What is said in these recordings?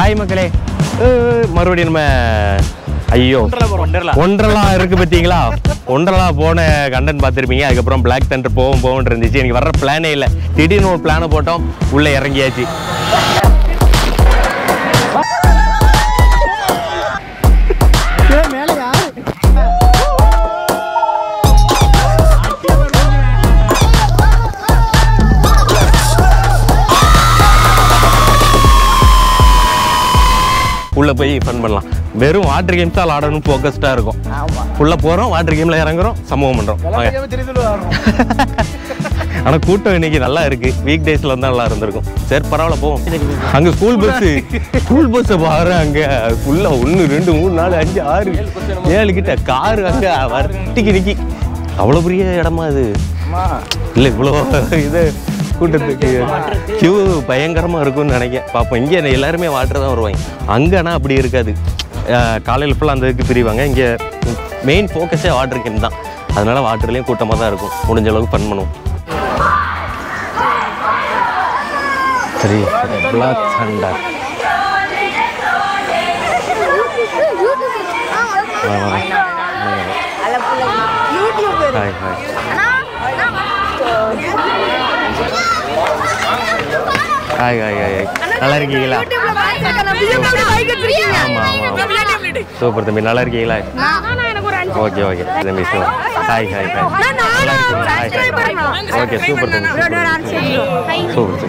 Hi மக்களே, மறுபடியும் நம்ம ஐயோ ஒன்றலா இருக்கு பார்த்தீங்களா? ஒன்றலா போன கண்டென்ட் பார்த்துருப்பீங்க. அதுக்கப்புறம் பிளாக் தண்டர் போகும் இருந்துச்சு. எனக்கு வர்ற பிளானே இல்லை. திடீர்னு ஒரு பிளானை போட்டோம், உள்ளே இறங்கியாச்சு. உள்ள போய் ஃபன் பண்ணலாம். வெறும் வாட்டர் கேம்ஸ் தான் ஆடணும், ஃபோக்கஸ்டாக இருக்கும். உள்ள போகிறோம், வாட்டர் கேமில் இறங்குறோம், சம்பவம் பண்ணுறோம். ஆனால் கூட்டம் இன்னைக்கு நல்லா இருக்கு. வீக் டேஸில் வந்து நல்லா இருந்திருக்கும். சரி பரவாயில்ல, போவோம். அங்கே ஸ்கூல் பஸ்ஸை பாரு. அங்கே ஃபுல்லாக 1 2 3 4 5 6 7 கிட்ட காரு அங்கே வட்டிக்கு நிற்கி. அவ்வளோ பெரிய இடமா இது? இல்லை, இவ்வளோ இது கூட்டத்துக்கு கியூ பயங்கரமாக இருக்கும்னு நினைக்கிறேன். பார்ப்போம். இங்கே எல்லாருமே வாட்டர் தான் வருவாங்க. அங்கேனா அப்படி இருக்காது. காலையில் ஃபுல்லாக அந்த இதுக்கு பிரிவாங்க. இங்கே மெயின் ஃபோக்கஸே வாட்டர் கேம் தான். அதனால் வாட்டர்லேயும் கூட்டமாக தான் இருக்கும். முடிஞ்ச அளவுக்கு ஃபன் பண்ணுவோம். சரி, black thunder. Hi hi. Hi hi hi. நல்லா இருக்கீங்களா? ஆமாம் ஆமாம், சூப்பர் தம்பி. நல்லா இருக்கீங்களா? ஓகே ஓகே தம்பி. Hi hi hi. நல்லா இருக்கீங்களா? Hi hi. ஓகே சூப்பர் தம்பி. Super.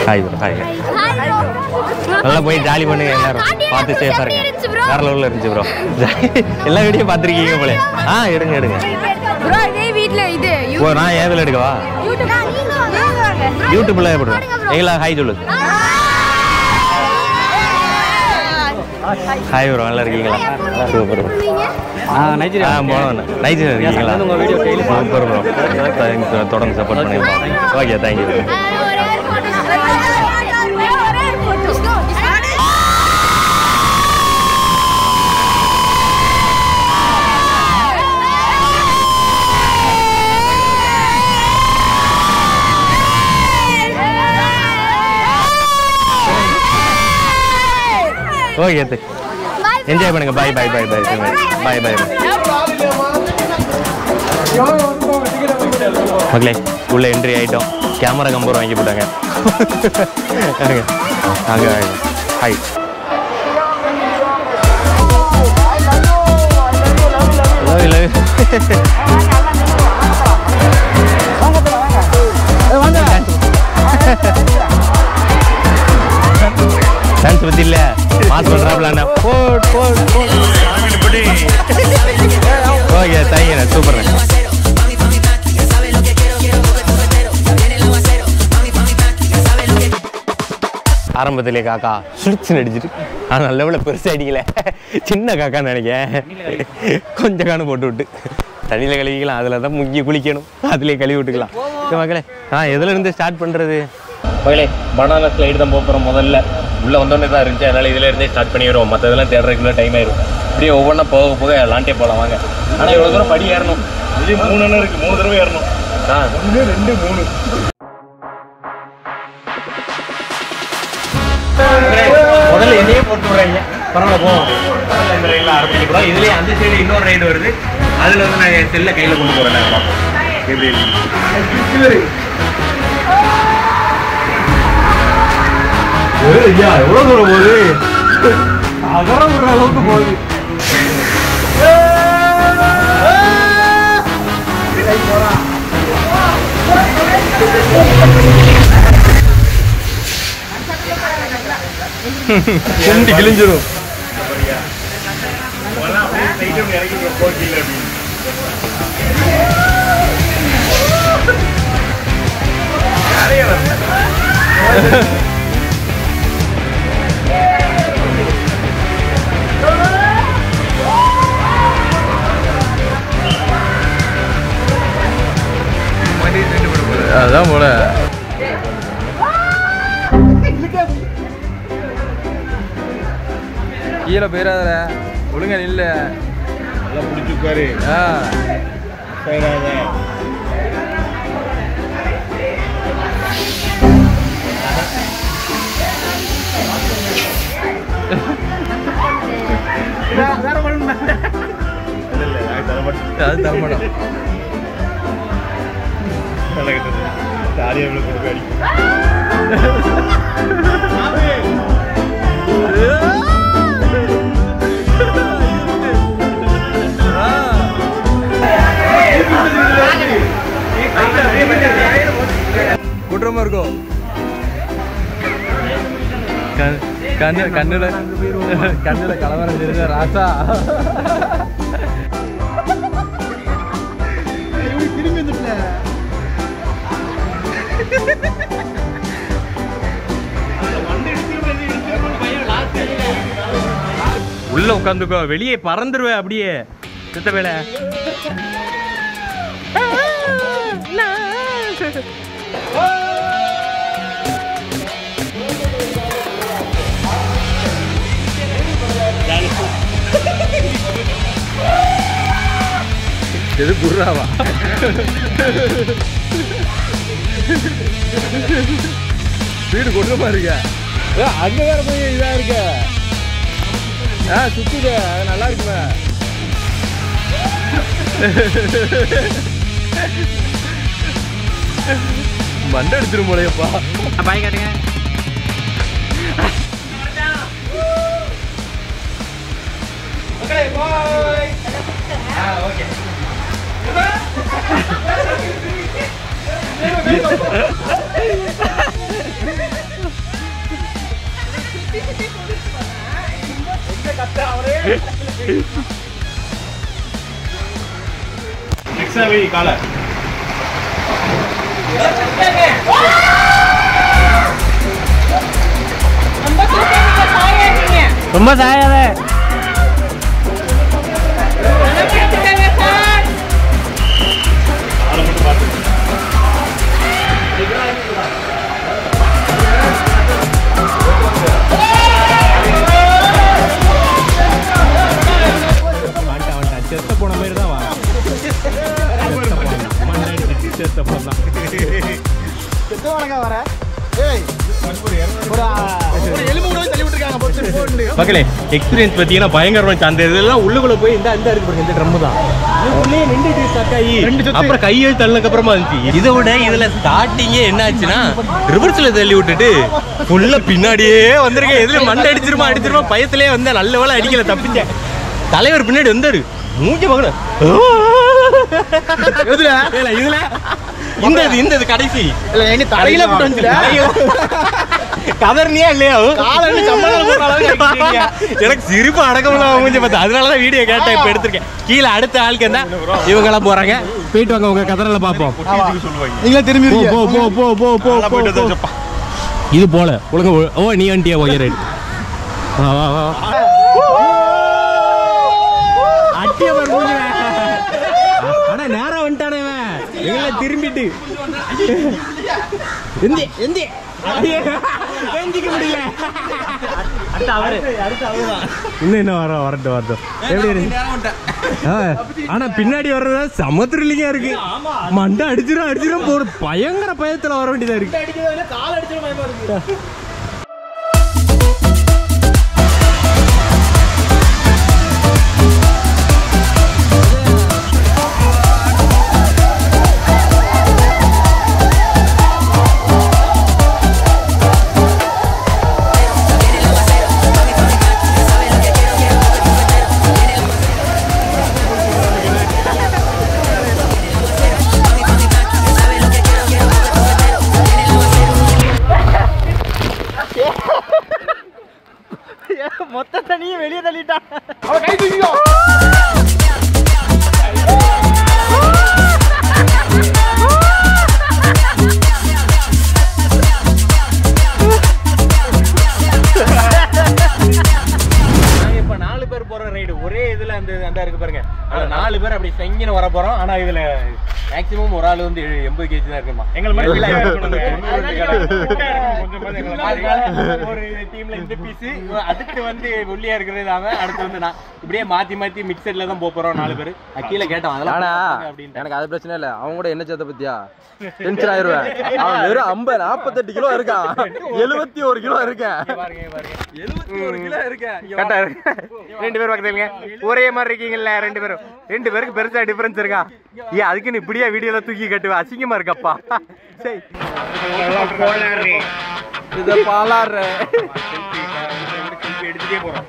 Hi bro. Hi hi. நல்லா போய் ஜாலி பண்ணுங்க. எல்லாரும் பார்த்து சேஃபாக இருங்க. வேற லெவலில் இருந்துச்சு ப்ரோ. எல்லா வீடியோ பார்த்துருக்கீங்க போல. எடுங்க எடுங்க. ஓ, நான் ஏதில் எடுக்கவா? யூடியூப்ல போடுறேன். எங்களா ஹாய் சொல்லு. ஹாய் ப்ரோ, நல்லா இருக்கீங்களா? Super bro. நைஜீரியா போனோம். நைஜீரியா இருக்கீங்களா? Super bro. தொடர்ந்து சப்போர்ட் பண்ணிருக்கோம். Okay, thank you. ஓகே, என்ஜாய் பண்ணுங்க. பாய் பாய் பாய் பாய் பாய் பாய். மக்களே, உள்ள என்ட்ரி ஆகிட்டோம். கேமரா கம்பர் வாங்கி போட்டாங்க. அங்கே ஹாய். டான்ஸ் பற்றி இல்லை, மாஸ் பண்ணுறாப்லாண்ணா. ஓகே, தேங்க்யூண்ணா. சூப்பர்ண்ணா. ஆரம்பத்திலே காக்கா சுழிச்சு நடிச்சிட்டு, ஆனால் நல்ல விட பெருசாக அடிக்கல. சின்ன காக்கான்னு நினைக்கிறேன். கொஞ்சம் காணு போட்டு விட்டு தண்ணியில் கழுவிக்கலாம். அதில் தான் முங்கி குளிக்கணும். அதிலே கழுவி விட்டுக்கலாம். மக்களே, எதுல இருந்து ஸ்டார்ட் பண்ணுறது? மக்களே, பனானா ஸ்லைடு தான் போகிறோம். முதல்ல உள்ளே வந்தோடனே தான் இருந்துச்சு. அதனால் இதில் இருந்தே ஸ்டார்ட் பண்ணிடுவோம். மற்றதெல்லாம் தேடுறதுக்குள்ள டைம் ஆயிடும். இப்படியே ஒவ்வொன்றா போக போக லாண்டே போகலாம் வாங்க. ஆனால் இவ்வளோ தூரம் படி ஏறணும். இது 3 அண்ணன் இருக்குது. 3 தடவை ஏறணும். 1 2 3. முதல்ல என்னையே போட்டு விடுறாங்க. பரவாயில்ல, போவோம். இந்த ரயிலில் ஆரம்பிக்கிறோம். இதுலேயே அந்த சைடு இன்னொரு ரைடு வருது. அதில் வந்து நாங்கள் செல்லை கையில் கொண்டு போகிறோம். நாங்கள் பார்ப்போம் எப்படி எவ்வளோ தூரம் போகுது? அகரம் விடுற அளவுக்கு போகுது. குண்டி கிழிஞ்சிடும். அதான் போல. கீழே போயிடாத, ஒழுங்கா நில்ல. நல்லா பிடிச்சிருக்காரு. அது தரமாட்டோம். குற்றமா இருக்கும். கண்ணுல கலவரம் தெரிஞ்ச ராசா திரும்பி வந்துட்டல. உள்ள உட்காந்துக்கோ, வெளியே பறந்துருவேன் அப்படியே சித்த வேலை. எது குர்ராவா? வீடு கொண்டுமா இருக்க? அங்க வேற போய் இதா இருக்க. சுத்துது, அது நல்லா இருக்குமே. மண்டை அடிச்சிரும் போலையப்பா. பாய் காட்டுங்க. ஓகே. கால ரொம்ப சாயாத. செத்த போன மாதிரி தான் வா. செத்த போன வர. மக்களே எக்ஸ்பீரியன்ஸ் பார்த்தீங்கன்னா பயங்கரமா. அந்த இதெல்லாம் உள்ளுக்குள்ள போய் இந்த இருக்கு பாருங்க, இந்த ட்ரம் தான் உள்ளே நின்றுட்டு ஸ்டக் ஆகி அப்புறம் கையை தள்ளினதுக்கு அப்புறமா இருந்துச்சு. இதை விட இதுல ஸ்டார்டிங்கே என்ன ஆச்சுன்னா ரிவர்ஸ்ல தள்ளி விட்டுட்டு ஃபுல்லா பின்னாடியே வந்திருக்கேன். எதுல மண்டை அடிச்சிருமா பயத்திலே வந்து நல்ல வேலை அடிக்கல, தப்பிச்சேன். தலைவர் பின்னாடி வந்தாரு, மூஞ்சி மகன இதுல இந்த கடைசி தலையில போட்டு வந்து கதர்னியா இல்லையா? எனக்கு சிரிப்பு அடக்கமுள்ள மூஞ்சி பார்த்து, அதனாலதான் வீடியோ கேட்டேன். இப்ப எடுத்திருக்கேன். கீழே அடுத்த ஆளுக்கு என்ன இவங்க எல்லாம் போறாங்க. போயிட்டு வாங்க, உங்க கதறல பாப்போம். நீங்களா திரும்பி இது போல உலக. ஓ நீ வண்டியா? ஒயர் ஆனா நேரம் வந்துட்டானே எங்களை திரும்பிட்டு முடியல. இன்னும் என்ன வரட்டும். ஆனா பின்னாடி வர்றதா செம த்ரில்லிங்கா இருக்கு. மண்டை அடிச்சிரும் போற பயங்கர பயத்துல வர வேண்டியதா இருக்கு. மொத்த தண்ணியை வெளியே தள்ளிட்டான். இப்ப 4 பேர் போற ரைடு ஒரே இதுல அந்த இருக்கு பாருங்க. 4 பேர் அப்படி செங்கின்னு வர போறோம். ஆனா இதுல மேக்ஸிமம் ஒரு ஆள் வந்து 80 kg தான் இருக்குமா. எங்க மாதிரி ஒரு டீம்ல இந்த பீஸ் அடுத்து வந்து ஒல்லியா இருக்கிறது அவன், அடுத்து வந்து நான். இப்படியே மாத்தி மாத்தி மிக்சர்ல தான் போறோம் 4 பேர். கீழே கேட்டோம் அதெல்லாம் எனக்கு அது பிரச்சனை இல்ல. அவங்க கூட என்ன சேர்த்த பத்தியா டென்ஷன் ஆயிருவேன். அவன் வெறும் 48 கிலோ இருக்கான், 71 கிலோ இருக்கேன். 71 கிலோ இருக்கேன். 2 பேர் பக்கத்துல ஒரே மாதிரி இருக்கீங்கல்ல 2 பேரும். 2 பேருக்கு பெருசா டிஃபரன்ஸ் இருக்கா? ஏன் அதுக்குன்னு இப்படியே வீடியோல தூக்கி கட்டுவேன், அசிங்கமா இருக்கப்பா. சரி இத பாலாற எடுத்துட்டே போறோம்.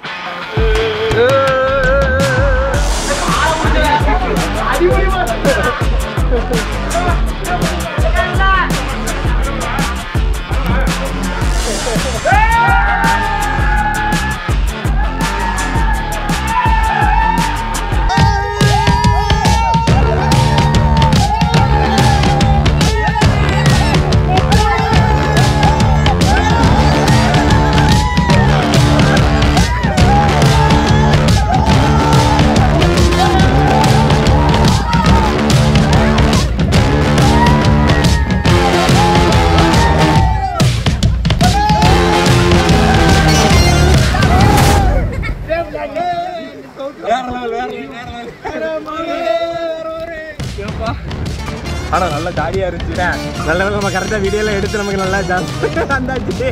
ஆனா நல்லா ஜாலியா இருந்துச்சு. நல்ல நம்ம கரெக்டா வீடியோல எடுத்து நமக்கு நல்லா ஜாஸ்தி வந்தாச்சு.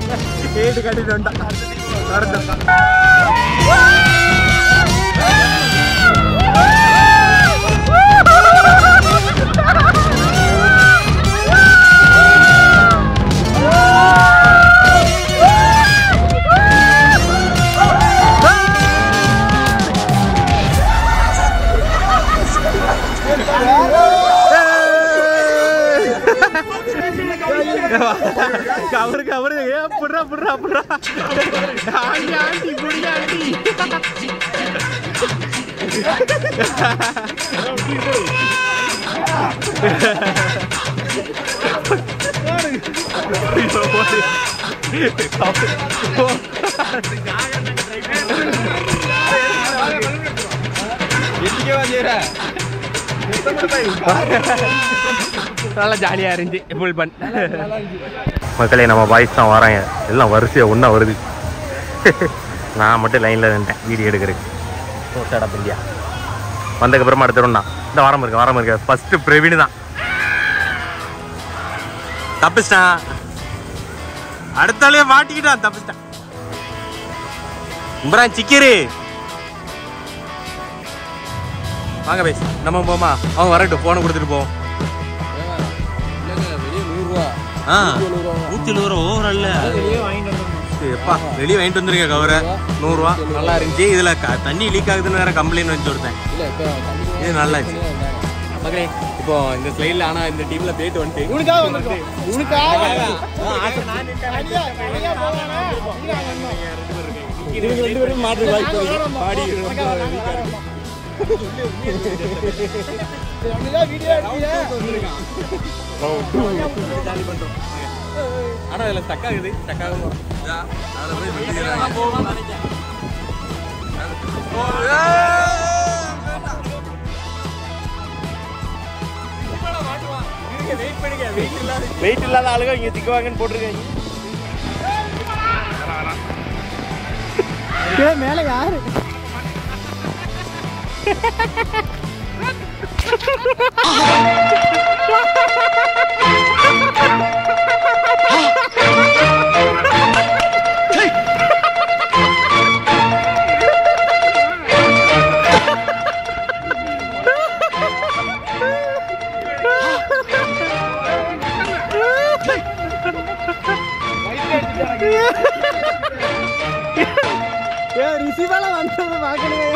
ஏடு கட்டிட்டு வந்துட்டோம். கவரு புடுறா புடுறா புடுறா ஆண்டி ஆண்டி புடி ஆண்டி. நல்லா ஜாலியா இருந்துச்சு. ஃபுல் பன் மக்களே, நம்ம பாய்ஸ் தான் வராங்க. எல்லாம் வரிசையா ஒன்றா வருது. நான் மட்டும் லைனில் நின்றேன் வீடியோ எடுக்கிறதுக்கு. ஸ்டார்ட் இந்தியா வந்ததுக்கப்புறமா எடுத்துருந்தா இந்த வாரம் இருக்கு. ஃபஸ்ட்டு பிரவீன் தான் தப்பிச்சிட்டான். அடுத்தாலே மாட்டிக்கிட்டான், தப்பிச்சிட்டான். இம்ரான் சிக்கிரு வாங்க பேச நம்ம போமா. அவங்க வரட்டும், போனை கொடுத்துட்டு போவோம். 170 ரூபா ஓவர் அல்ல. வெளியே வாங்கிட்டு வந்துருக்க கவரை 100 ரூபா. நல்லா இருந்துச்சு. இதுல தண்ணி லீக் ஆகுதுன்னு வேற கம்ப்ளைண்ட் வச்சு கொடுத்தேன். இது நல்லா இருந்துச்சு மக்களே. இப்போ இந்த ஸ்லைட்ல ஆனா இந்த டீம்ல பேட் வந்துட்டு ஆனா இதுல ஸ்டக் ஆகுது. ஸ்டக் ஆகும். வெயிட் இல்லாத ஆளுங்க இங்க திக்குவாங்கன்னு போட்டிருக்காங்க. மேல யாரு ரிசீவால வந்து பார்க்கணும்.